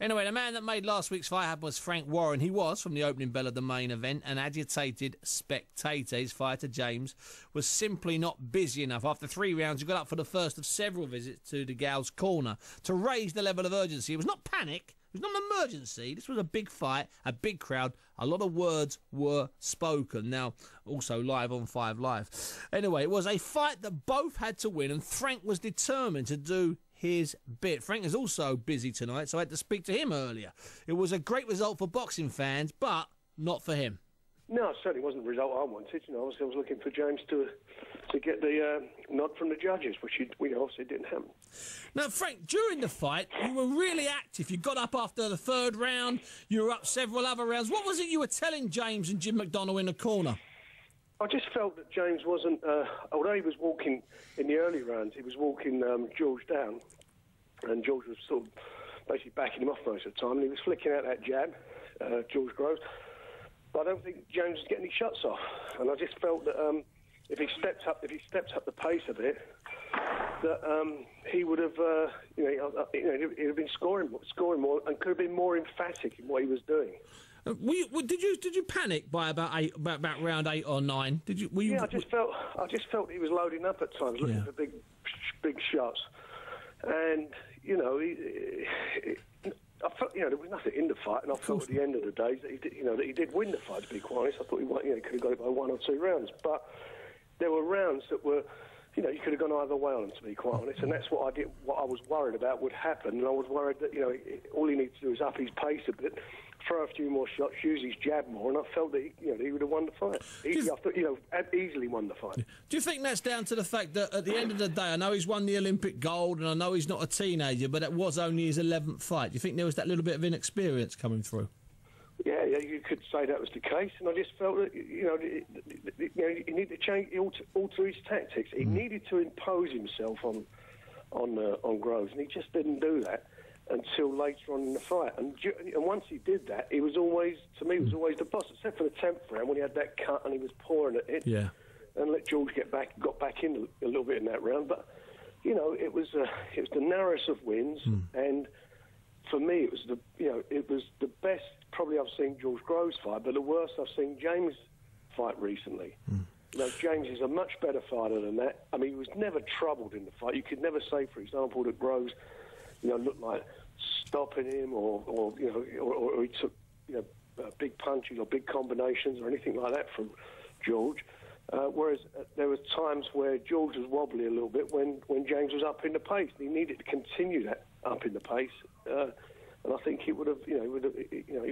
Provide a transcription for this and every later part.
Anyway, the man that made last week's fight happen was Frank Warren. He was from the opening bell of the main event, an agitated spectator. His fighter, James, was simply not busy enough. After 3 rounds, he got up for the first of several visits to DeGale's corner to raise the level of urgency. It was not panic. It was not an emergency. This was a big fight, a big crowd. A lot of words were spoken. Now, also live on 5 Live. Anyway, it was a fight that both had to win, and Frank was determined to do his bit. Frank is also busy tonight, so I had to speak to him earlier. It was a great result for boxing fans, but not for him. No, it certainly wasn't the result I wanted. You know, I was looking for James to get the nod from the judges, which obviously didn't happen. Now, Frank, during the fight, you were really active. You got up after the 3rd round. You were up several other rounds. What was it you were telling James and Jim McDonnell in the corner? I just felt that James wasn't, although he was walking in the early rounds, he was walking George down, and George was sort of basically backing him off most of the time, and he was flicking out that jab, George Groves. But I don't think James was getting any shots off, and I just felt that if he stepped up the pace a bit, that he would have, he'd have been scoring more, and could have been more emphatic in what he was doing. Did you panic by about round 8 or 9? Yeah, I just felt he was loading up at times, looking for big shots, and I felt, there was nothing in the fight, and I felt at the end of the day that he did win the fight. To be quite honest, I thought he could have got it by 1 or 2 rounds, but there were rounds that were, you could have gone either way on them, to be quite honest, and that's what I was worried about would happen, and I was worried that all he needs to do is up his pace a bit, throw a few more shots, use his jab more, and I felt that he would have won the fight. Easily won the fight. Do you think that's down to the fact that at the end of the day, I know he's won the Olympic gold, and I know he's not a teenager, but it was only his 11th fight. Do you think there was that little bit of inexperience coming through? Yeah, you could say that was the case, and I just felt that he needed to change, alter his tactics. He needed to impose himself on Groves, and he just didn't do that until later on in the fight. And once he did that, he was always, to me, the boss, except for the 10th round when he had that cut and he was pouring it in. Yeah. And let George got back in a little bit in that round. But it was the narrowest of wins, and for me, it was the best probably I've seen George Groves fight, but the worst I've seen James fight recently. James is a much better fighter than that. I mean, he was never troubled in the fight. You could never say, for example, that Groves, looked like stopping him, or he took big punches or big combinations or anything like that from George. Whereas there were times where George was wobbly a little bit when James was up in the pace. He needed to continue that up in the pace, and I think he would have, he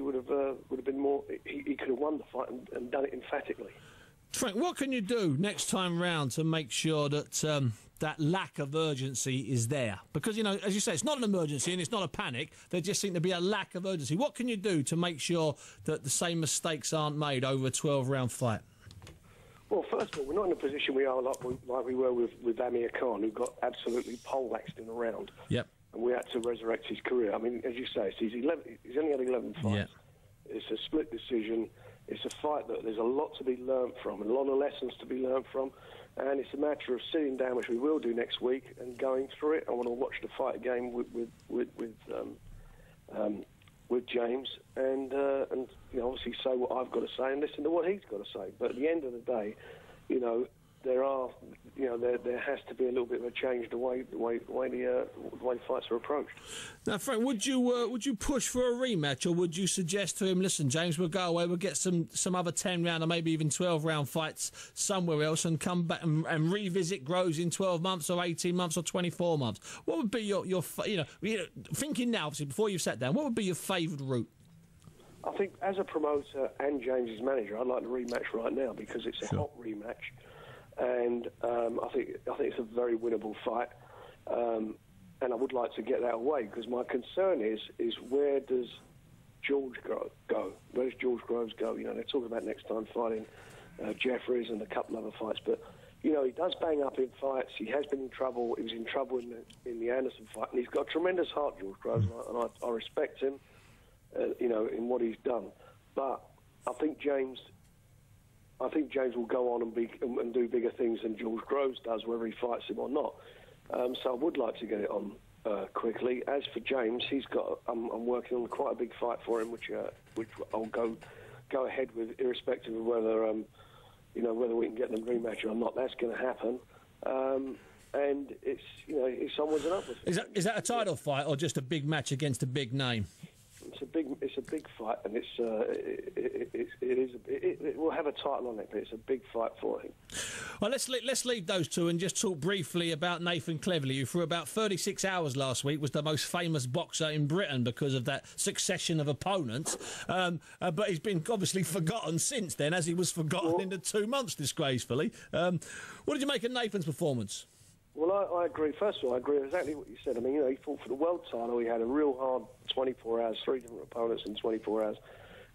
would have been more. He could have won the fight and done it emphatically. Frank, what can you do next time round to make sure that that lack of urgency is there? Because, as you say, it's not an emergency and it's not a panic. There just seems to be a lack of urgency. What can you do to make sure that the same mistakes aren't made over a 12-round fight? Well, first of all, we're not in a position we are like we were with Amir Khan, who got absolutely poleaxed in the round. Yep. And we had to resurrect his career. I mean, as you say, he's only had 11 fights. Yep. It's a split decision. It's a fight that there's a lot to be learnt from, and a lot of lessons to be learnt from, and it's a matter of sitting down, which we will do next week, and going through it. I want to watch the fight again with James, and obviously say what I've got to say and listen to what he's got to say. But at the end of the day, there has to be a little bit of a change the way fights are approached. Now, Frank, would you push for a rematch, or would you suggest to him, listen, James, we'll go away, we'll get some other 10-round or maybe even 12-round fights somewhere else, and come back and revisit Groves in 12 months or 18 months or 24 months? What would be your thinking now, obviously, before you've sat down, what would be your favoured route? I think as a promoter and James's manager, I'd like the rematch right now because it's a hot rematch. And I think it's a very winnable fight, and I would like to get that away because my concern is where does George go? Where does George Groves go? They're talking about next time fighting Jeffries and a couple other fights, but he does bang up in fights. He has been in trouble. He was in trouble in the Anderson fight, and he's got a tremendous heart, George Groves, and I respect him, in what he's done. But I think James will go on and do bigger things than George Groves does, whether he fights him or not. So I would like to get it on quickly. As for James, he's got. I'm working on quite a big fight for him, which I'll go ahead with, irrespective of whether whether we can get the rematch or not. That's going to happen. And it's someone's an upward. Is that a title fight or just a big match against a big name? It's a big fight, and it will have a title on it, but it's a big fight for him. Well, let's leave those two and just talk briefly about Nathan Cleverly, who for about 36 hours last week was the most famous boxer in Britain because of that succession of opponents. But he's been obviously forgotten since then, as he was forgotten in the 2 months, disgracefully. What did you make of Nathan's performance? Well, I agree. First of all, I agree with exactly what you said. I mean, he fought for the world title. He had a real hard 24 hours, 3 different opponents in 24 hours.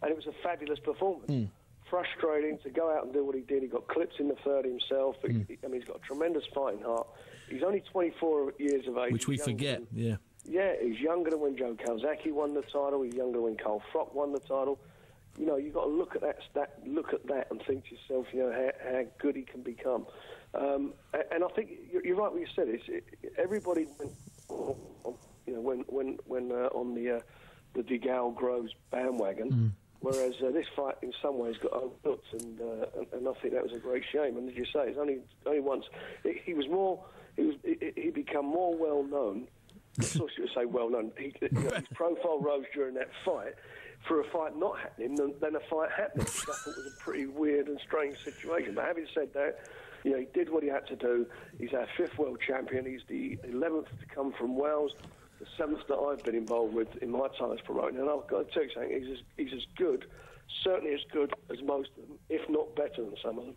And it was a fabulous performance. Frustrating to go out and do what he did. He got clipped in the third himself. He's got a tremendous fighting heart. He's only 24 years of age. Which we forget, yeah. Yeah, he's younger than when Joe Calzaghe won the title. He's younger than when Carl Froch won the title. You've got to look at that and think to yourself, how good he can become. And I think you're right what you said. Everybody went, on the DeGale Groves bandwagon, whereas this fight in some ways got overlooked, and I think that was a great shame. And as you say, it's only once he become more well known. I should say well known. His profile rose during that fight. For a fight not happening than a fight happening, which I thought was a pretty weird and strange situation. But having said that, he did what he had to do. He's our 5th world champion. He's the 11th to come from Wales, the 7th that I've been involved with in my time as promoting. And I've got to tell you something, he's as good, certainly as good as most of them, if not better than some of them.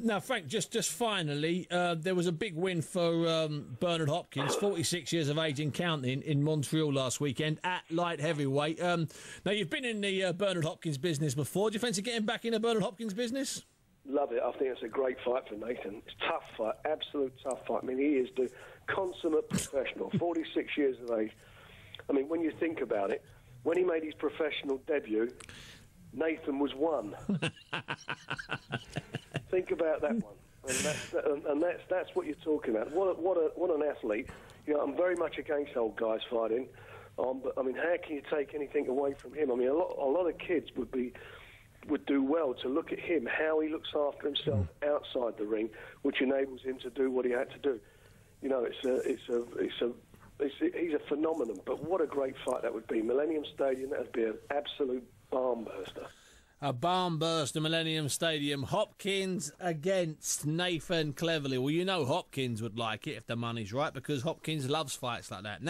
Now, Frank, just finally, there was a big win for Bernard Hopkins, 46 years of age and counting, in Montreal last weekend at light heavyweight. Now, you've been in the Bernard Hopkins business before. Do you fancy getting back in the Bernard Hopkins business? Love it. I think it's a great fight for Nathan. It's a tough fight, absolute tough fight. I mean, he is the consummate professional, 46 years of age. I mean, when you think about it, when he made his professional debut, Nathan was 1. Think about that one, and that's what you're talking about. What an athlete! I'm very much against old guys fighting. But I mean, how can you take anything away from him? I mean, a lot of kids would do well to look at him, how he looks after himself outside the ring, which enables him to do what he had to do. He's a phenomenon. But what a great fight that would be! Millennium Stadium, that would be an absolute barn burster. A barn burster, Millennium Stadium. Hopkins against Nathan Cleverly. Well, Hopkins would like it if the money's right, because Hopkins loves fights like that.